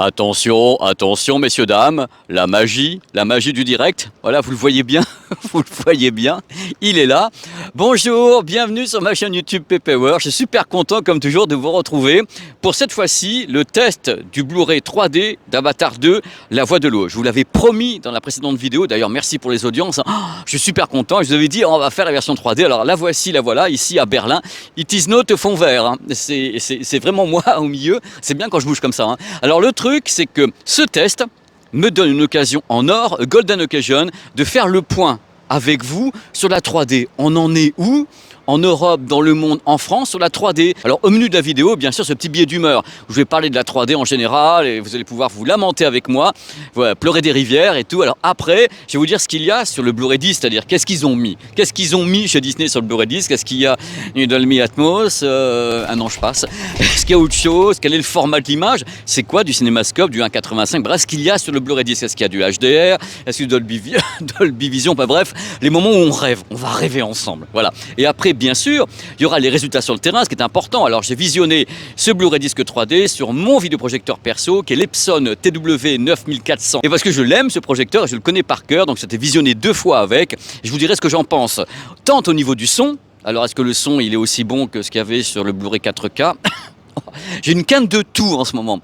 Attention, attention, messieurs, dames, la magie du direct. Voilà, vous le voyez bien, vous le voyez bien, il est là. Bonjour, bienvenue sur ma chaîne YouTube PPWR. Je suis super content, comme toujours, de vous retrouver pour cette fois-ci le test du Blu-ray 3D d'Avatar 2, La Voix de l'eau. Je vous l'avais promis dans la précédente vidéo, d'ailleurs, merci pour les audiences. Je suis super content, je vous avais dit, on va faire la version 3D. Alors la voici, la voilà, ici à Berlin. It is not fond vert, c'est vraiment moi au milieu. C'est bien quand je bouge comme ça. Alors le truc, c'est que ce test me donne une occasion en or, golden occasion, de faire le point avec vous sur la 3D. On en est où ? En Europe, dans le monde, en France, sur la 3D. Alors au menu de la vidéo, bien sûr, ce petit billet d'humeur où je vais parler de la 3D en général et vous allez pouvoir vous lamenter avec moi, voilà, pleurer des rivières et tout. Alors après, je vais vous dire ce qu'il y a sur le Blu-ray 10, c'est-à-dire qu'est-ce qu'ils ont mis. Qu'est-ce qu'ils ont mis chez Disney sur le Blu-ray 10 ? Qu'est-ce qu'il y a une Dolby Atmos un an je passe. Est-ce qu'il y a autre chose ? Quel est le format de l'image ? C'est quoi du cinémascope, du 1.85 ? Bref, ce qu'il y a sur le Blu-ray 10 ? Est-ce qu'il y a du HDR ? Est-ce qu'il y a du Dolby Vision ? Bref, les moments où on rêve, on va rêver ensemble. Voilà. Et après, bien sûr, il y aura les résultats sur le terrain, ce qui est important. Alors, j'ai visionné ce Blu-ray disque 3D sur mon vidéoprojecteur perso, qui est l'Epson TW9400. Et parce que je l'aime, ce projecteur, je le connais par cœur, donc c'était visionné 2 fois avec. Je vous dirai ce que j'en pense. Tant au niveau du son, alors est-ce que le son, il est aussi bon que ce qu'il y avait sur le Blu-ray 4K ? J'ai une quinte de tout en ce moment.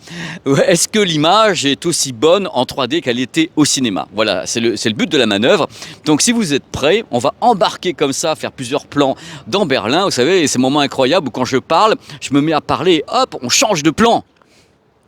Est-ce que l'image est aussi bonne en 3D qu'elle était au cinéma ? Voilà, c'est le but de la manœuvre. Donc si vous êtes prêts, on va embarquer comme ça, faire plusieurs plans dans Berlin. Vous savez, ces moments incroyables où quand je parle, je me mets à parler, hop, on change de plan.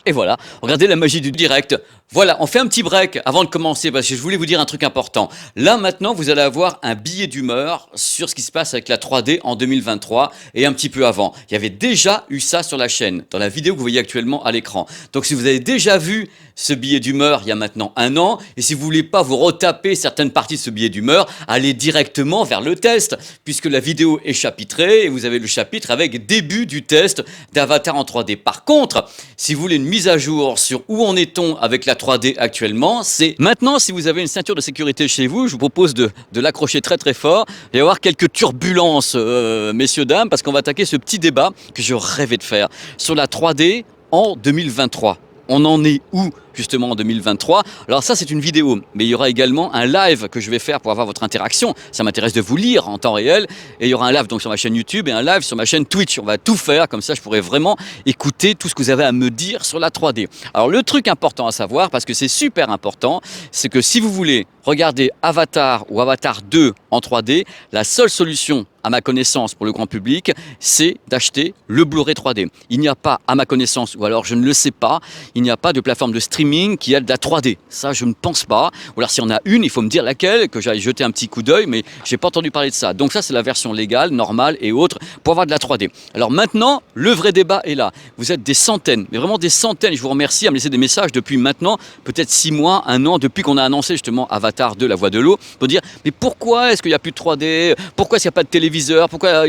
Et voilà, regardez la magie du direct. Voilà, on fait un petit break avant de commencer parce que je voulais vous dire un truc important. Là, maintenant, vous allez avoir un billet d'humeur sur ce qui se passe avec la 3D en 2023 et un petit peu avant. Il y avait déjà eu ça sur la chaîne, dans la vidéo que vous voyez actuellement à l'écran. Donc, si vous avez déjà vu ce billet d'humeur il y a maintenant 1 an, et si vous voulez pas vous retaper certaines parties de ce billet d'humeur, allez directement vers le test, puisque la vidéo est chapitrée et vous avez le chapitre avec début du test d'Avatar en 3D. Par contre, si vous voulez une mise à jour sur où en est-on avec la 3D actuellement, c'est maintenant. Si vous avez une ceinture de sécurité chez vous, je vous propose de l'accrocher très très fort. Il va y avoir quelques turbulences, messieurs, dames, parce qu'on va attaquer ce petit débat que je rêvais de faire sur la 3D en 2023. On en est où justement en 2023 ? Alors ça, c'est une vidéo, mais il y aura également un live que je vais faire pour avoir votre interaction. Ça m'intéresse de vous lire en temps réel. Et il y aura un live donc sur ma chaîne YouTube et un live sur ma chaîne Twitch. On va tout faire, comme ça je pourrai vraiment écouter tout ce que vous avez à me dire sur la 3D. Alors le truc important à savoir, parce que c'est super important, c'est que si vous voulez regarder Avatar ou Avatar 2 en 3D, la seule solution à ma connaissance pour le grand public, c'est d'acheter le Blu-ray 3D. Il n'y a pas, à ma connaissance, ou alors je ne le sais pas, il n'y a pas de plateforme de streaming qui a de la 3D. Ça, je ne pense pas. Ou alors, s'il y en a une, il faut me dire laquelle, que j'aille jeter un petit coup d'œil, mais je n'ai pas entendu parler de ça. Donc ça, c'est la version légale, normale et autre, pour avoir de la 3D. Alors maintenant, le vrai débat est là. Vous êtes des centaines, mais vraiment des centaines. Je vous remercie à me laisser des messages depuis maintenant, peut-être 6 mois, 1 an, depuis qu'on a annoncé justement Avatar 2, La Voix de l'eau, pour dire, mais pourquoi est-ce qu'il n'y a plus de 3D ? Pourquoi est-ce qu'il n'y a pas de téléviseur ? Pourquoi ?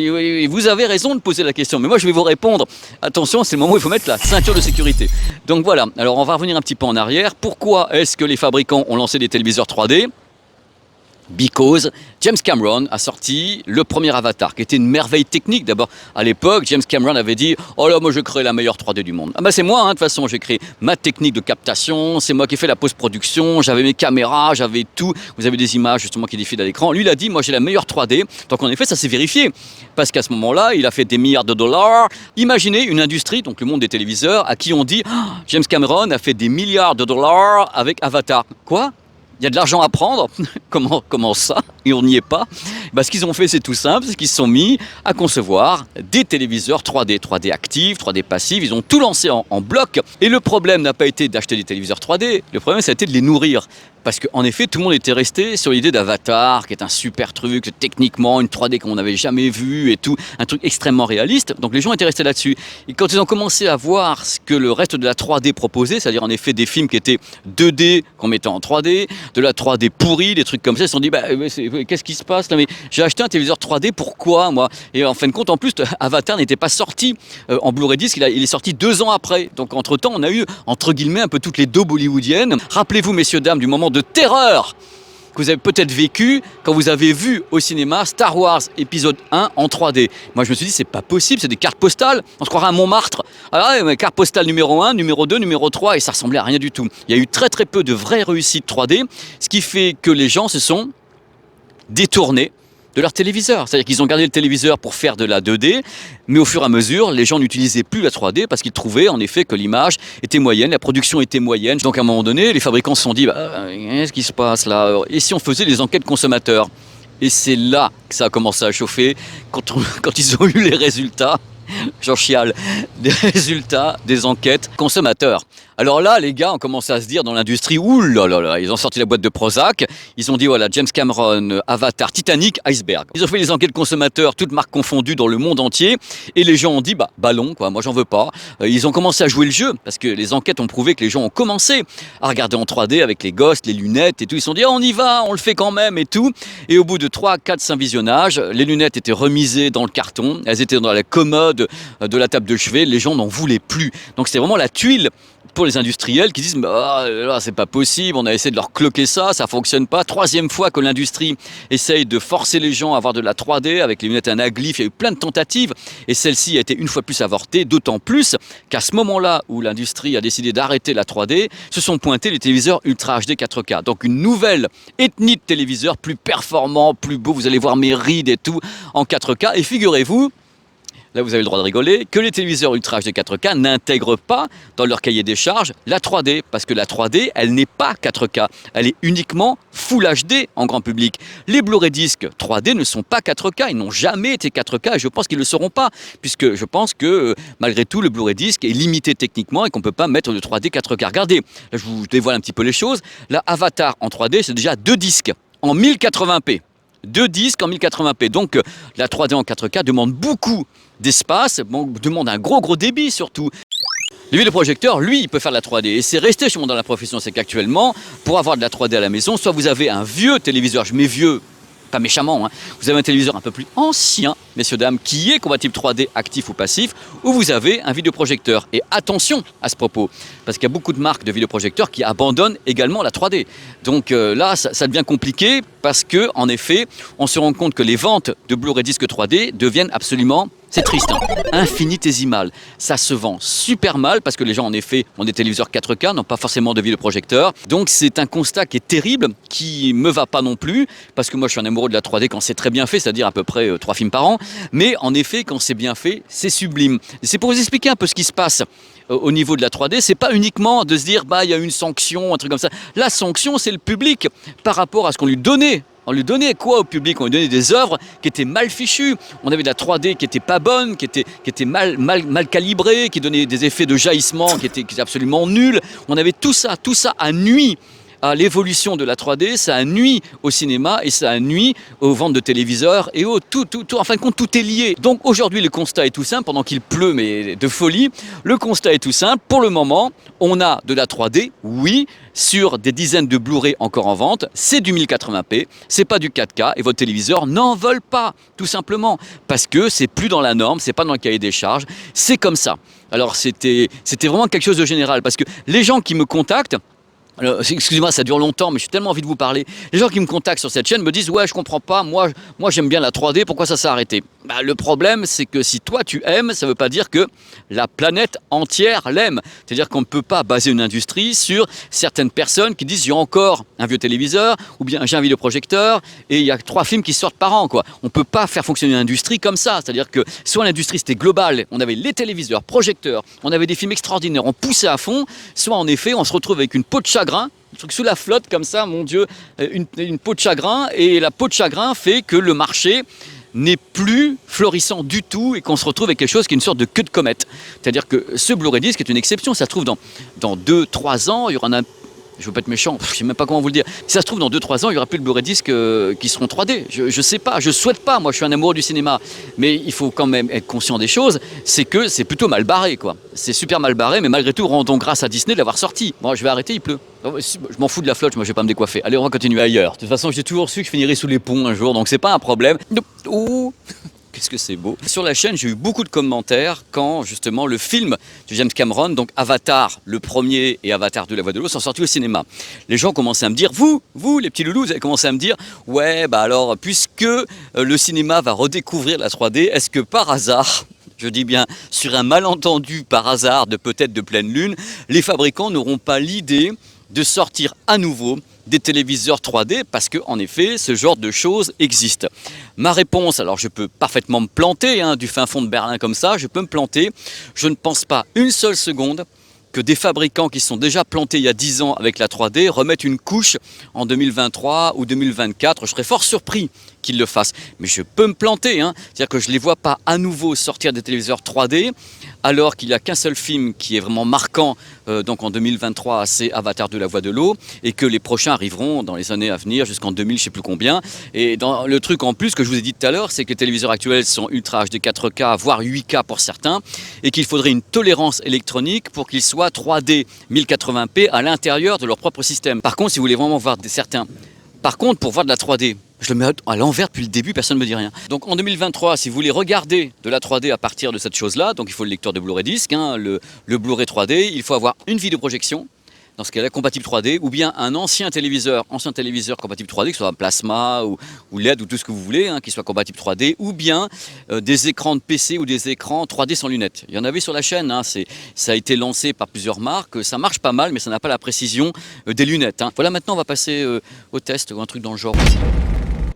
Vous avez raison de poser la question, mais moi, je vais vous répondre. Attention, c'est le moment où il faut mettre la ceinture de sécurité. Donc voilà, alors on va revenir un petit peu en arrière. Pourquoi est-ce que les fabricants ont lancé des téléviseurs 3D ? Because James Cameron a sorti le premier Avatar, qui était une merveille technique. D'abord, à l'époque, James Cameron avait dit « Oh là, moi je crée la meilleure 3D du monde. » Ah bah c'est moi, de toute façon, j'ai créé ma technique de captation, c'est moi qui ai fait la post-production, j'avais mes caméras, j'avais tout. Vous avez des images justement qui défilent à l'écran. Lui, il a dit « Moi j'ai la meilleure 3D. » Donc en effet, ça s'est vérifié. Parce qu'à ce moment-là, il a fait des milliards de dollars. Imaginez une industrie, donc le monde des téléviseurs, à qui on dit oh, « James Cameron a fait des milliards de dollars avec Avatar. » Quoi ? Il y a de l'argent à prendre. Comment ça ? Et on n'y est pas. Ce qu'ils ont fait, c'est tout simple, c'est qu'ils se sont mis à concevoir des téléviseurs 3D, 3D actifs, 3D passifs. Ils ont tout lancé en bloc. Et le problème n'a pas été d'acheter des téléviseurs 3D. Le problème, ça a été de les nourrir. Parce qu'en effet, tout le monde était resté sur l'idée d'Avatar, qui est un super truc, techniquement, une 3D qu'on n'avait jamais vue et tout, un truc extrêmement réaliste. Donc les gens étaient restés là-dessus. Et quand ils ont commencé à voir ce que le reste de la 3D proposait, c'est-à-dire en effet des films qui étaient 2D qu'on mettait en 3D, de la 3D pourrie, des trucs comme ça, ils se sont dit, qu'est-ce qui se passe là ? Mais j'ai acheté un téléviseur 3D, pourquoi moi ? Et en fin de compte, en plus, Avatar n'était pas sorti en Blu-ray disc, il est sorti 2 ans après. Donc entre-temps, on a eu, entre guillemets, un peu toutes les daubes hollywoodiennes. Rappelez-vous, messieurs, dames, du moment de terreur que vous avez peut-être vécu quand vous avez vu au cinéma Star Wars épisode 1 en 3D. Moi je me suis dit c'est pas possible, c'est des cartes postales, on se croirait à Montmartre. Alors carte postale numéro 1, numéro 2, numéro 3 et ça ressemblait à rien du tout. Il y a eu très peu de vraies réussites 3D, ce qui fait que les gens se sont détournés de leur téléviseur. C'est-à-dire qu'ils ont gardé le téléviseur pour faire de la 2D, mais au fur et à mesure, les gens n'utilisaient plus la 3D parce qu'ils trouvaient en effet que l'image était moyenne, la production était moyenne. Donc à un moment donné, les fabricants se sont dit qu'est-ce qui se passe là? Et si on faisait des enquêtes consommateurs? Et c'est là que ça a commencé à chauffer, quand ils ont eu les résultats, j'en chiale, des résultats des enquêtes consommateurs. Alors là, les gars ont commencé à se dire dans l'industrie, ouh là là là, ils ont sorti la boîte de Prozac, ils ont dit voilà, James Cameron, Avatar, Titanic, Iceberg. Ils ont fait les enquêtes consommateurs, toutes marques confondues dans le monde entier, et les gens ont dit ballon quoi, moi j'en veux pas. Ils ont commencé à jouer le jeu, parce que les enquêtes ont prouvé que les gens ont commencé à regarder en 3D avec les ghosts, les lunettes et tout. Ils se sont dit on y va, on le fait quand même et tout. Et au bout de 3, 4, 5 visionnages, les lunettes étaient remisées dans le carton, elles étaient dans la commode de la table de chevet, les gens n'en voulaient plus. Donc c'était vraiment la tuile pour les industriels qui disent là c'est pas possible, on a essayé de leur cloquer ça fonctionne pas. Troisième fois que l'industrie essaye de forcer les gens à avoir de la 3D avec les lunettes anaglyphes, il y a eu plein de tentatives et celle-ci a été une fois plus avortée, d'autant plus qu'à ce moment-là où l'industrie a décidé d'arrêter la 3D, se sont pointés les téléviseurs Ultra HD 4K. Donc une nouvelle ethnie de téléviseurs plus performants, plus beaux, vous allez voir mes rides et tout en 4K et figurez-vous, là vous avez le droit de rigoler, que les téléviseurs Ultra HD 4K n'intègrent pas dans leur cahier des charges la 3D, parce que la 3D, elle n'est pas 4K, elle est uniquement Full HD en grand public. Les Blu-ray disques 3D ne sont pas 4K, ils n'ont jamais été 4K et je pense qu'ils ne le seront pas, puisque je pense que malgré tout le Blu-ray disque est limité techniquement et qu'on ne peut pas mettre de 3D 4K. Regardez, là je vous dévoile un petit peu les choses, la Avatar en 3D c'est déjà 2 disques en 1080p. 2 disques en 1080p, donc la 3D en 4K demande beaucoup d'espace, demande un gros débit surtout. Le vidéoprojecteur, lui, il peut faire de la 3D et c'est resté chez moi dans la profession, c'est qu'actuellement, pour avoir de la 3D à la maison, soit vous avez un vieux téléviseur, je mets vieux, pas méchamment, hein. Vous avez un téléviseur un peu plus ancien, messieurs, dames, qui est compatible 3D actif ou passif, ou vous avez un vidéoprojecteur. Et attention à ce propos, parce qu'il y a beaucoup de marques de vidéoprojecteurs qui abandonnent également la 3D. Donc là, ça devient compliqué parce que, en effet, on se rend compte que les ventes de Blu-ray disques 3D deviennent absolument, c'est triste, hein, infinitésimales. Ça se vend super mal parce que les gens, en effet, ont des téléviseurs 4K, n'ont pas forcément de vidéoprojecteur. Donc c'est un constat qui est terrible, qui me va pas non plus, parce que moi je suis un amoureux de la 3D quand c'est très bien fait, c'est-à-dire à peu près 3 films par an. Mais en effet, quand c'est bien fait, c'est sublime. C'est pour vous expliquer un peu ce qui se passe au niveau de la 3D, c'est pas uniquement de se dire il y a une sanction, un truc comme ça. La sanction, c'est le public par rapport à ce qu'on lui donnait. On lui donnait quoi au public? On lui donnait des œuvres qui étaient mal fichues. On avait de la 3D qui était pas bonne, qui était mal calibrée, qui donnait des effets de jaillissement qui étaient absolument nuls. On avait tout ça a nui à l'évolution de la 3D, ça a nui au cinéma et ça a nui aux ventes de téléviseurs et en fin de compte tout est lié. Donc aujourd'hui le constat est tout simple, pendant qu'il pleut mais de folie, le constat est tout simple, pour le moment on a de la 3D, oui, sur des dizaines de Blu-ray encore en vente, c'est du 1080p, c'est pas du 4K et votre téléviseur n'en vole pas, tout simplement, parce que c'est plus dans la norme, c'est pas dans le cahier des charges, c'est comme ça. Alors c'était vraiment quelque chose de général, parce que les gens qui me contactent, alors, excusez-moi, ça dure longtemps, mais j'ai tellement envie de vous parler. Les gens qui me contactent sur cette chaîne me disent « Ouais, je comprends pas, moi j'aime bien la 3D, pourquoi ça s'est arrêté ?» Le problème, c'est que si toi tu aimes, ça ne veut pas dire que la planète entière l'aime. C'est-à-dire qu'on ne peut pas baser une industrie sur certaines personnes qui disent « J'ai encore un vieux téléviseur, ou bien j'ai un vidéoprojecteur, et il y a 3 films qui sortent par an. » On ne peut pas faire fonctionner une industrie comme ça. C'est-à-dire que soit l'industrie c'était global, on avait les téléviseurs, projecteurs, on avait des films extraordinaires, on poussait à fond, soit en effet on se retrouve avec une peau de chagrin, un truc sous la flotte comme ça, mon Dieu, une peau de chagrin, et la peau de chagrin fait que le marché n'est plus florissant du tout et qu'on se retrouve avec quelque chose qui est une sorte de queue de comète. C'est-à-dire que ce Blu-ray disque est une exception, ça se trouve dans 2-3 ans, il y aura un... Je veux pas être méchant, je sais même pas comment vous le dire. Si ça se trouve, dans 2-3 ans, il y aura plus de Blu-ray disques qui seront 3D. Je sais pas, je souhaite pas. Moi, je suis un amoureux du cinéma. Mais il faut quand même être conscient des choses. C'est que c'est plutôt mal barré, quoi. C'est super mal barré, mais malgré tout, rendons grâce à Disney de l'avoir sorti. Bon, je vais arrêter, il pleut. Je m'en fous de la flotte, moi, je vais pas me décoiffer. Allez, on va continuer ailleurs. De toute façon, j'ai toujours su que je finirais sous les ponts un jour, donc c'est pas un problème. Ouh. qu'est-ce que c'est beau. Sur la chaîne, j'ai eu beaucoup de commentaires quand justement le film de James Cameron, donc Avatar, le premier et Avatar 2, La Voix de l'eau, sont sortis au cinéma. Les gens commençaient à me dire, vous les petits loulous, vous avez commencé à me dire, ouais, bah alors, puisque le cinéma va redécouvrir la 3D, est-ce que par hasard, je dis bien sur un malentendu par hasard de peut-être de pleine lune, les fabricants n'auront pas l'idée de sortir à nouveau des téléviseurs 3D parce qu'en effet, ce genre de choses existe. Ma réponse, alors je peux parfaitement me planter, du fin fond de Berlin comme ça, je peux me planter. Je ne pense pas une seule seconde que des fabricants qui sont déjà plantés il y a 10 ans avec la 3D remettent une couche en 2023 ou 2024. Je serais fort surpris qu'ils le fassent. Mais je peux me planter, c'est-à-dire que je ne les vois pas à nouveau sortir des téléviseurs 3D alors qu'il n'y a qu'un seul film qui est vraiment marquant donc en 2023, c'est Avatar de la Voix de l'eau, et que les prochains arriveront dans les années à venir jusqu'en 2000, je ne sais plus combien. Et dans le truc en plus que je vous ai dit tout à l'heure, c'est que les téléviseurs actuels sont Ultra HD 4K, voire 8K pour certains, et qu'il faudrait une tolérance électronique pour qu'ils soient 3D 1080p à l'intérieur de leur propre système. Par contre, si vous voulez vraiment voir certains... Par contre, pour voir de la 3D, je le mets à l'envers depuis le début, personne ne me dit rien. Donc en 2023, si vous voulez regarder de la 3D à partir de cette chose-là, donc il faut le lecteur de Blu-ray disque, le Blu-ray 3D, il faut avoir une vidéoprojection, dans ce cas-là compatible 3D, ou bien un ancien téléviseur compatible 3D, que ce soit un plasma ou LED ou tout ce que vous voulez, qui soit compatible 3D, ou bien des écrans de PC ou des écrans 3D sans lunettes. Il y en avait sur la chaîne, ça a été lancé par plusieurs marques, ça marche pas mal, mais ça n'a pas la précision des lunettes. Voilà, maintenant on va passer au test ou un truc dans le genre aussi.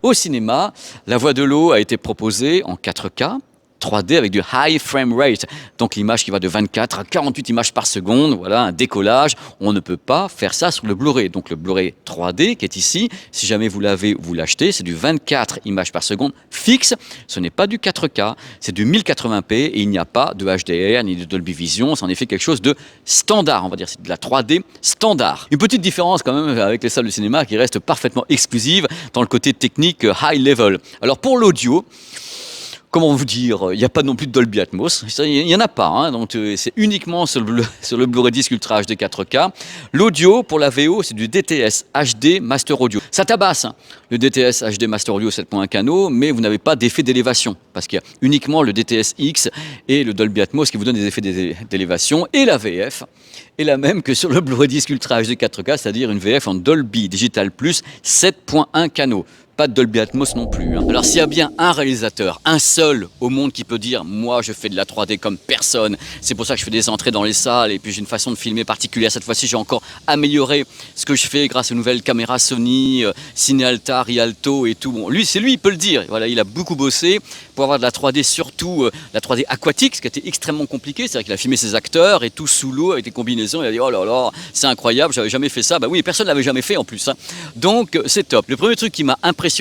Au cinéma, La Voix de l'eau a été proposée en 4K, 3D avec du high frame rate, donc l'image qui va de 24 à 48 images par seconde, voilà, un décollage. On ne peut pas faire ça sur le Blu-ray. Donc le Blu-ray 3D qui est ici, si jamais vous l'avez, vous l'achetez, c'est du 24 images par seconde fixe. Ce n'est pas du 4K, c'est du 1080p et il n'y a pas de HDR ni de Dolby Vision. C'est en effet quelque chose de standard, on va dire, c'est de la 3D standard. Une petite différence quand même avec les salles de cinéma qui reste parfaitement exclusive dans le côté technique high level. Alors pour l'audio, comment vous dire, il n'y a pas non plus de Dolby Atmos, il n'y en a pas, donc c'est uniquement sur le Blu-ray disque Ultra HD 4K. L'audio pour la VO, c'est du DTS HD Master Audio. Ça tabasse, le DTS HD Master Audio 7.1 canaux, mais vous n'avez pas d'effet d'élévation, parce qu'il y a uniquement le DTS X et le Dolby Atmos qui vous donnent des effets d'élévation, et la VF est la même que sur le Blu-ray disque Ultra HD 4K, c'est-à-dire une VF en Dolby Digital Plus 7.1 canaux. Pas de Dolby Atmos non plus. Alors s'il y a bien un réalisateur, un seul au monde qui peut dire « moi je fais de la 3D comme personne, c'est pour ça que je fais des entrées dans les salles et puis j'ai une façon de filmer particulière, cette fois-ci j'ai encore amélioré ce que je fais grâce aux nouvelles caméras Sony, Cinealta, Rialto et tout ». Bon, c'est lui, il peut le dire, voilà, il a beaucoup bossé pour avoir de la 3D, surtout la 3D aquatique, ce qui a été extrêmement compliqué, c'est-à-dire qu'il a filmé ses acteurs et tout sous l'eau avec des combinaisons, il a dit « oh là là, c'est incroyable, j'avais jamais fait ça ». Bah oui, personne ne l'avait jamais fait en plus. Donc c'est top. Le premier truc qui m'a impressionné,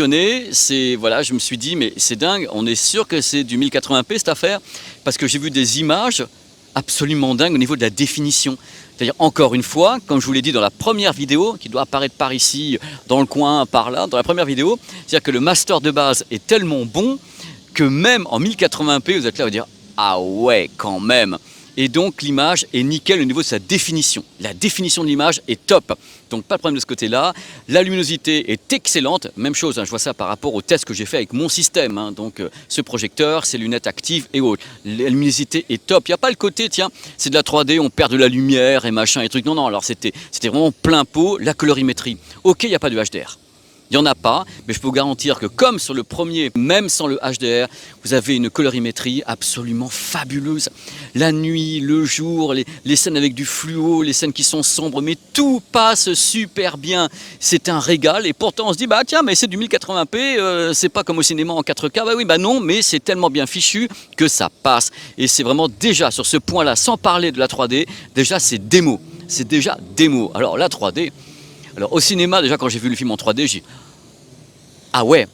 c'est, voilà, je me suis dit, mais c'est dingue, on est sûr que c'est du 1080p cette affaire, parce que j'ai vu des images absolument dingues au niveau de la définition. C'est-à-dire, encore une fois, comme je vous l'ai dit dans la première vidéo, qui doit apparaître par ici, dans le coin, par là, dans la première vidéo, c'est-à-dire que le master de base est tellement bon que même en 1080p, vous êtes là, vous dire, ah ouais, quand même. Et donc l'image est nickel au niveau de sa définition. La définition de l'image est top. Donc pas de problème de ce côté-là. La luminosité est excellente. Même chose, je vois ça par rapport au test que j'ai fait avec mon système. Donc ce projecteur, ces lunettes actives et autres. La luminosité est top. Il n'y a pas le côté, tiens, c'est de la 3D, on perd de la lumière et machin et trucs. Non, non, alors c'était vraiment plein pot. La colorimétrie. Ok, il n'y a pas de HDR. Il n'y en a pas, mais je peux vous garantir que comme sur le premier, même sans le HDR, vous avez une colorimétrie absolument fabuleuse. La nuit, le jour, les scènes avec du fluo, les scènes qui sont sombres, mais tout passe super bien. C'est un régal et pourtant on se dit, bah tiens, mais c'est du 1080p, c'est pas comme au cinéma en 4K. Bah oui, bah non, mais c'est tellement bien fichu que ça passe. Et c'est vraiment déjà sur ce point-là, sans parler de la 3D, déjà c'est démo. C'est déjà démo. Alors la 3D... Alors au cinéma, déjà quand j'ai vu le film en 3D, j'ai dit ah ouais,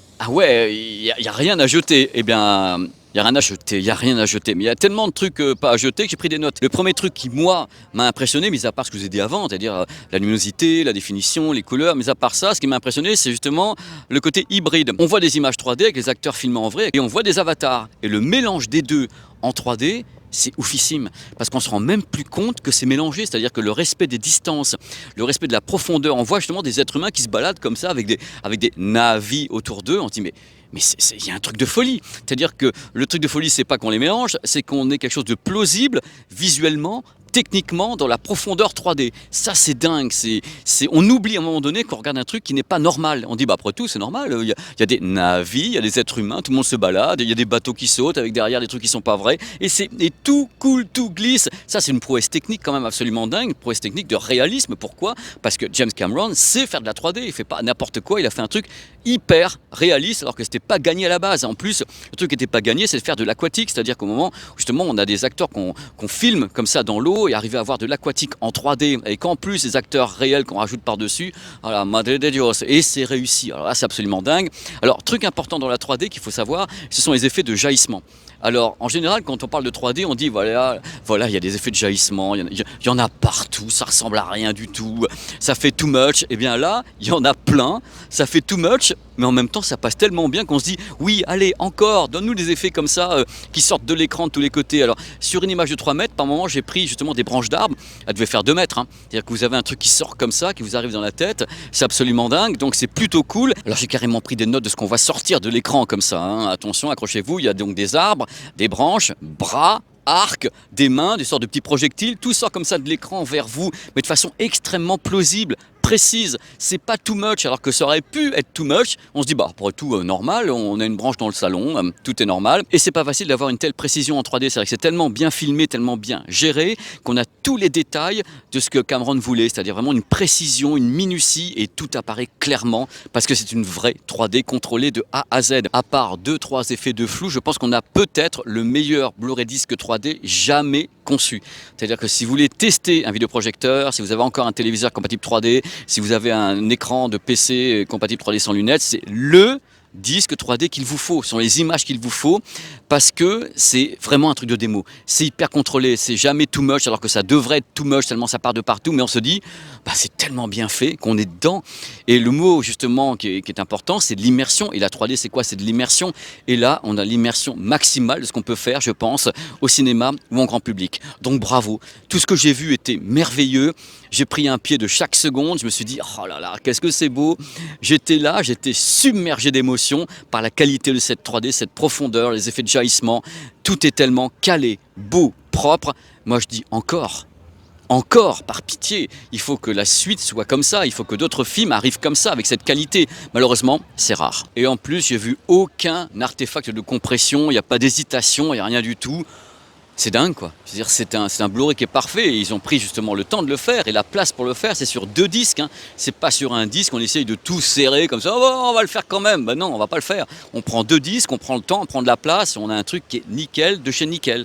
il n'y a rien à jeter. Eh bien, il n'y a rien à jeter, Mais il y a tellement de trucs pas à jeter que j'ai pris des notes. Le premier truc qui, moi, m'a impressionné, mis à part ce que je vous ai dit avant, c'est-à-dire la luminosité, la définition, les couleurs, mis à part ça, ce qui m'a impressionné, c'est justement le côté hybride. On voit des images 3D avec les acteurs filmés en vrai et on voit des avatars. Et le mélange des deux en 3D, c'est oufissime, parce qu'on se rend même plus compte que c'est mélangé, c'est-à-dire que le respect des distances, le respect de la profondeur, on voit justement des êtres humains qui se baladent comme ça avec des navis autour d'eux, on se dit mais il y a un truc de folie, c'est-à-dire que le truc de folie c'est pas qu'on les mélange, c'est qu'on ait quelque chose de plausible visuellement, techniquement dans la profondeur 3D. Ça c'est dingue, on oublie à un moment donné qu'on regarde un truc qui n'est pas normal. On dit après tout c'est normal, il y a des navis, il y a des êtres humains, tout le monde se balade, il y a des bateaux qui sautent avec derrière des trucs qui sont pas vrais et tout coule, tout glisse. Ça c'est une prouesse technique quand même absolument dingue, une prouesse technique de réalisme. Pourquoi? Parce que James Cameron sait faire de la 3D, il fait pas n'importe quoi, il a fait un truc hyper réaliste alors que c'était pas gagné à la base. En plus, le truc qui n'était pas gagné, c'est de faire de l'aquatique, c'est-à-dire qu'au moment où justement on a des acteurs qu'on filme comme ça dans l'eau et arriver à avoir de l'aquatique en 3D et qu'en plus les acteurs réels qu'on rajoute par-dessus, voilà, Madre de Dios, et c'est réussi. Alors là, c'est absolument dingue. Alors, truc important dans la 3D qu'il faut savoir, ce sont les effets de jaillissement. Alors, en général, quand on parle de 3D, on dit voilà, il y a des effets de jaillissement, il y en a partout, ça ressemble à rien du tout, ça fait too much. Et bien là, il y en a plein, ça fait too much, mais en même temps, ça passe tellement bien qu'on se dit oui, allez, encore, donne-nous des effets comme ça qui sortent de l'écran de tous les côtés. Alors, sur une image de 3 mètres, par moment, j'ai pris justement des branches d'arbres, elles devaient faire 2 mètres. Hein. C'est-à-dire que vous avez un truc qui sort comme ça, qui vous arrive dans la tête, c'est absolument dingue, donc c'est plutôt cool. Alors, j'ai carrément pris des notes de ce qu'on va sortir de l'écran comme ça. Hein. Attention, accrochez-vous, il y a donc des arbres, des branches, bras, arcs, des mains, des sortes de petits projectiles, tout sort comme ça de l'écran vers vous, mais de façon extrêmement plausible, précise. C'est pas too much, alors que ça aurait pu être too much. On se dit, bah, après tout, normal, on a une branche dans le salon, tout est normal. Et c'est pas facile d'avoir une telle précision en 3D. C'est vrai que c'est tellement bien filmé, tellement bien géré, qu'on a tous les détails de ce que Cameron voulait, c'est-à-dire vraiment une précision, une minutie, et tout apparaît clairement, parce que c'est une vraie 3D contrôlée de A à Z. À part 2-3 effets de flou, je pense qu'on a peut-être le meilleur Blu-ray disque 3D jamais conçu. C'est-à-dire que si vous voulez tester un vidéoprojecteur, si vous avez encore un téléviseur compatible 3D, si vous avez un écran de PC compatible 3D sans lunettes, c'est le disque 3D qu'il vous faut, ce sont les images qu'il vous faut, parce que c'est vraiment un truc de démo. C'est hyper contrôlé, c'est jamais too much, alors que ça devrait être too much tellement ça part de partout, mais on se dit, bah, c'est tellement bien fait qu'on est dedans. Et le mot justement qui est important, c'est de l'immersion. Et la 3D, c'est quoi? C'est de l'immersion. Et là, on a l'immersion maximale de ce qu'on peut faire, je pense, au cinéma ou en grand public. Donc bravo. Tout ce que j'ai vu était merveilleux. J'ai pris un pied de chaque seconde. Je me suis dit, oh là là, qu'est-ce que c'est beau. J'étais là, j'étais submergé d'émotions par la qualité de cette 3D, cette profondeur, les effets de jaillissement. Tout est tellement calé, beau, propre. Moi, je dis encore. Encore, par pitié, il faut que la suite soit comme ça, il faut que d'autres films arrivent comme ça, avec cette qualité. Malheureusement, c'est rare. Et en plus, j'ai vu aucun artefact de compression, il n'y a pas d'hésitation, il n'y a rien du tout. C'est dingue quoi, je veux dire, c'est un Blu-ray qui est parfait, et ils ont pris justement le temps de le faire, et la place pour le faire, c'est sur 2 disques, hein. C'est pas sur un disque, on essaye de tout serrer comme ça, oh, on va le faire quand même, ben non, on va pas le faire. On prend 2 disques, on prend le temps, on prend de la place, et on a un truc qui est nickel, de chez nickel.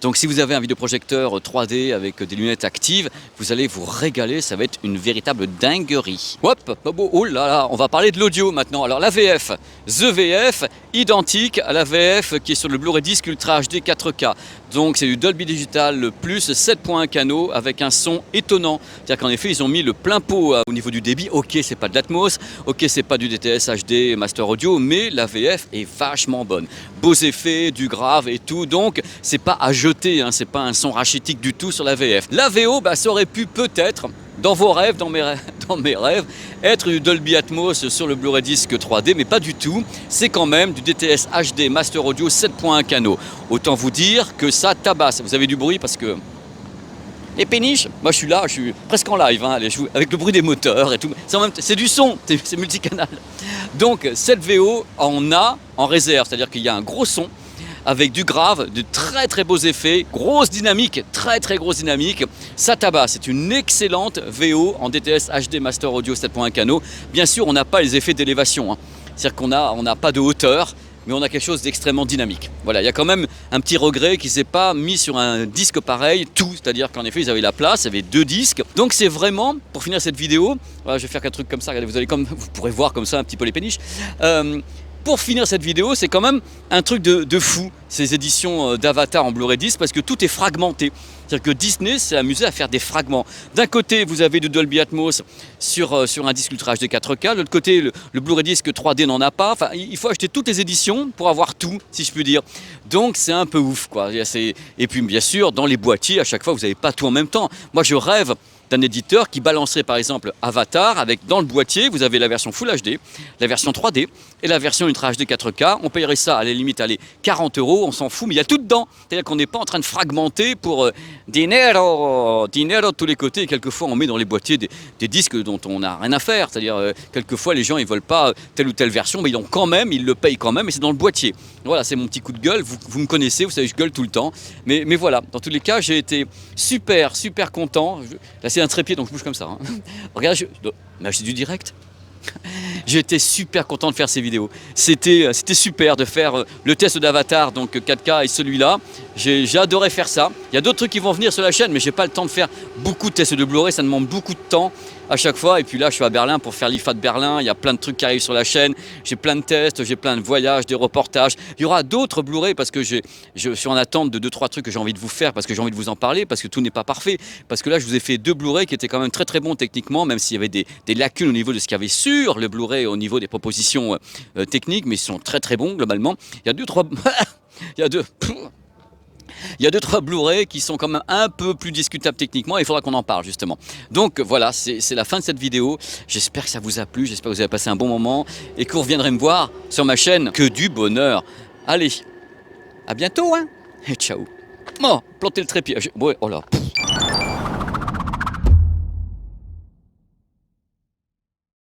Donc si vous avez un vidéoprojecteur 3D avec des lunettes actives, vous allez vous régaler, ça va être une véritable dinguerie. Hop, oh là là, on va parler de l'audio maintenant. Alors la VF, The VF, identique à la VF qui est sur le Blu-ray disc Ultra HD 4K. Donc c'est du Dolby Digital plus 7.1 canaux avec un son étonnant. C'est-à-dire qu'en effet, ils ont mis le plein pot au niveau du débit. Ok, c'est pas de l'Atmos, ok, c'est pas du DTS HD Master Audio, mais la VF est vachement bonne. Beaux effets, du grave et tout, donc c'est pas à jeter, hein, c'est pas un son rachitique du tout sur la VF. La VO, bah, ça aurait pu peut-être, dans vos rêves, dans mes rêves, être du Dolby Atmos sur le Blu-ray disc 3D, mais pas du tout. C'est quand même du DTS HD Master Audio 7.1 canaux. Autant vous dire que ça tabasse. Vous avez du bruit parce que les péniches, moi je suis là, je suis presque en live, hein, avec le bruit des moteurs et tout. C'est du son, c'est multicanal. Donc cette VO en a en réserve, c'est-à-dire qu'il y a un gros son avec du grave, de très très beaux effets, grosse dynamique, très très grosse dynamique. Ça tabasse, c'est une excellente VO en DTS HD Master Audio 7.1 canaux. Bien sûr, on n'a pas les effets d'élévation, hein. C'est-à-dire qu'on n'a pas de hauteur, mais on a quelque chose d'extrêmement dynamique. Voilà, il y a quand même un petit regret qu'ils n'aient pas mis sur un disque pareil, tout, c'est-à-dire qu'en effet, ils avaient la place, il y avait 2 disques. Donc c'est vraiment, pour finir cette vidéo, voilà, je vais faire un truc comme ça, regardez, vous pourrez voir comme ça un petit peu les péniches. pour finir cette vidéo, c'est quand même un truc de fou, ces éditions d'Avatar en Blu-ray 10, parce que tout est fragmenté. C'est-à-dire que Disney s'est amusé à faire des fragments. D'un côté, vous avez du Dolby Atmos sur un disque Ultra HD 4K. De l'autre côté, le Blu-ray disque 3D n'en a pas. Enfin, il faut acheter toutes les éditions pour avoir tout, si je puis dire. Donc, c'est un peu ouf, quoi. Et puis, bien sûr, dans les boîtiers, à chaque fois, vous n'avez pas tout en même temps. Moi, je rêve d'un éditeur qui balancerait par exemple Avatar avec dans le boîtier, vous avez la version Full HD, la version 3D et la version Ultra HD 4K. On payerait ça à la limite, allez, 40 €, on s'en fout, mais il y a tout dedans. C'est-à-dire qu'on n'est pas en train de fragmenter pour dinero de tous les côtés. Et quelquefois, on met dans les boîtiers des disques dont on n'a rien à faire. C'est-à-dire, quelquefois, les gens ils veulent pas telle ou telle version, mais ils le payent quand même, et c'est dans le boîtier. Voilà, c'est mon petit coup de gueule. Vous me connaissez, vous savez, je gueule tout le temps. Mais voilà, dans tous les cas, j'ai été super content. Là, c'est un trépied, donc je bouge comme ça. Hein. Regarde, j'ai du direct. J'étais super content de faire ces vidéos. C'était super de faire le test d'Avatar, donc 4K et celui-là. J'ai adoré faire ça. Il y a d'autres trucs qui vont venir sur la chaîne, mais j'ai pas le temps de faire beaucoup de tests de Blu-ray. Ça demande beaucoup de temps à chaque fois. Et puis là, je suis à Berlin pour faire l'IFA de Berlin. Il y a plein de trucs qui arrivent sur la chaîne. J'ai plein de tests, j'ai plein de voyages, des reportages. Il y aura d'autres Blu-ray parce que je suis en attente de 2-3 trucs que j'ai envie de vous faire, parce que j'ai envie de vous en parler, parce que tout n'est pas parfait. Parce que là, je vous ai fait 2 Blu-ray qui étaient quand même très bons techniquement, même s'il y avait des lacunes au niveau de ce qu'il y avait sur le Blu-ray, au niveau des propositions techniques, mais ils sont très bons globalement. Il y a 2-3 il y a 2-3 Blu-ray qui sont quand même un peu plus discutables techniquement, et il faudra qu'on en parle justement. Donc voilà, c'est la fin de cette vidéo. J'espère que ça vous a plu, j'espère que vous avez passé un bon moment et que vous reviendrez me voir sur ma chaîne. Que du bonheur. Allez, à bientôt, hein, et ciao. Oh, planter le trépied. Ouais, oh là.